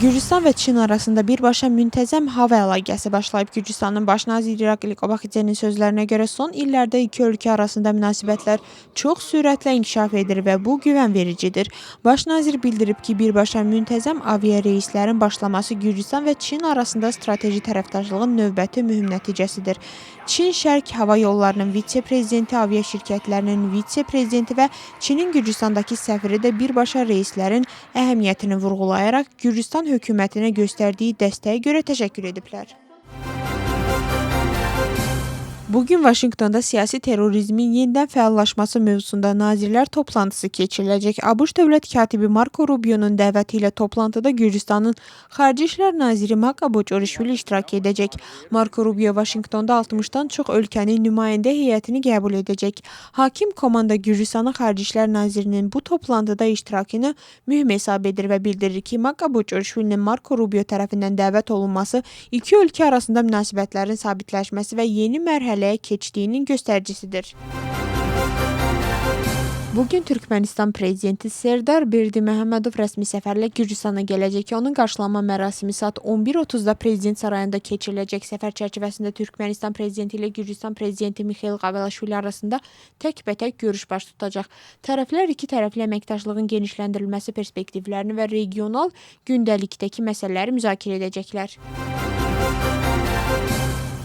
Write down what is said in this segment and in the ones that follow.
Gürcüstan və Çin arasında birbaşa müntəzəm hava əlaqəsi başlayıb. Gürcüstanın baş naziri Irakli Qobaxidzenin sözlərinə görə son illərdə iki ölkə arasında münasibətlər çox sürətlə inkişaf edir və bu güvən vericidir. Baş nazir bildirib ki, birbaşa müntəzəm avia reyslərin başlaması Gürcüstan və Çin arasında strateji tərəfdaşlığın növbəti mühüm nəticəsidir. Çin Şərq Hava Yollarının vitse-prezidenti, avia şirkətlərinin vitse-prezidenti və Çinin Gürcüstandakı səfiri də birbaşa reyslərin əhəmiyyətini vurğulayaraq Gürcüstan hökumətinə göstərdiyi dəstəyə görə təşəkkür ediblər. Bugün Vaşinqtonda siyasi terrorizmin yenidən fəallaşması mövzusunda nazirlər toplantısı keçiriləcək. ABŞ dövlət katibi Marco Rubio'nun dəvəti ilə toplantıda Gürcüstanın Xarici İşlər naziri Maka Boçorishvili iştirak edəcək. Marco Rubio Vaşinqtonda 60-dan çox ölkənin nümayəndə heyətini qəbul edəcək. Hakim komanda Gürcüstanın Xarici İşlər nazirinin bu toplantıda iştirakını mühüm hesab edir və bildirir ki, Maka Boçorishvilinin Marco Rubio tərəfindən dəvət olunması iki ölkə arasında münasibətlərin sabitləşməsi və yeni mərhələyə keçdiyinin göstəricisidir. Bugün Türkmenistan prezidenti Serdar Berdiməhəmmədov rəsmi səfərlə Gürcüstana gələcək. Onun qarşılanma mərasimi saat 11:30-da prezident sarayında keçiriləcək. Səfər çərçivəsində Türkmenistan prezidenti ilə Gürcüstan prezidenti Mixail Qavelaşvili arasında təkbətək görüş baş tutacaq. Tərəflər iki tərəfli əməkdaşlığın genişləndirilməsi perspektivlərini və regional gündəlikdəki məsələləri müzakirə edəcəklər.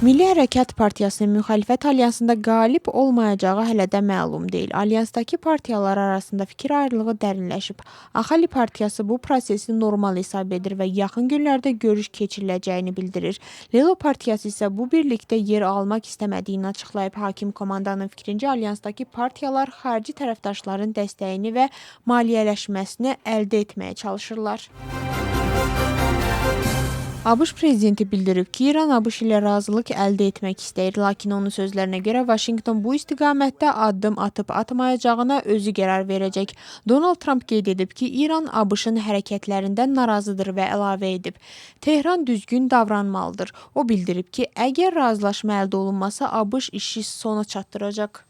Milli Hərəkat Partiyasının müxalifət alyansında qalib olmayacağı hələ də məlum deyil. Alyansdakı partiyalar arasında fikir ayrılığı dərinləşib. Axali Partiyası bu prosesi normal hesab edir və yaxın günlərdə görüş keçiriləcəyini bildirir. Lelo Partiyası isə bu birlikdə yer almaq istəmədiyini açıqlayıb. Hakim komandanın fikrincə alyansdakı partiyalar xarici tərəfdaşların dəstəyini və maliyyələşməsini əldə etməyə çalışırlar. ABŞ prezidenti bildirib ki, İran ABŞ ilə razılıq əldə etmək istəyir, lakin onun sözlərinə görə Vaşinqton bu istiqamətdə addım atıb atmayacağına özü qərar verəcək. Donald Trump qeyd edib ki, İran ABŞ-ın hərəkətlərindən narazıdır və əlavə edib. Tehran düzgün davranmalıdır. O bildirib ki, əgər razılaşma əldə olunmasa, ABŞ işi sona çatdıracaq.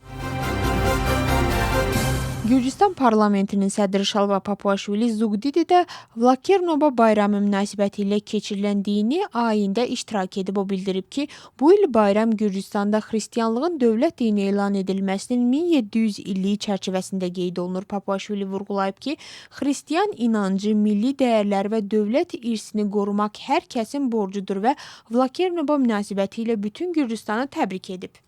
Gürcüstan parlamentinin sədri Şalva Papuaşvili Zugdididə Vlakernoba bayramı münasibətilə keçirilən dini ayində iştirak edib. O bildirib ki, bu il bayram Gürcüstanda xristianlığın dövlət dini elan edilməsinin 1700 illiyi çərçivəsində qeyd olunur. Papuaşvili vurğulayıb ki, xristian inancı, milli dəyərlər və dövlət irsini qorumaq hər kəsin borcudur və Vlakernoba münasibətilə bütün Gürcüstanı təbrik edib.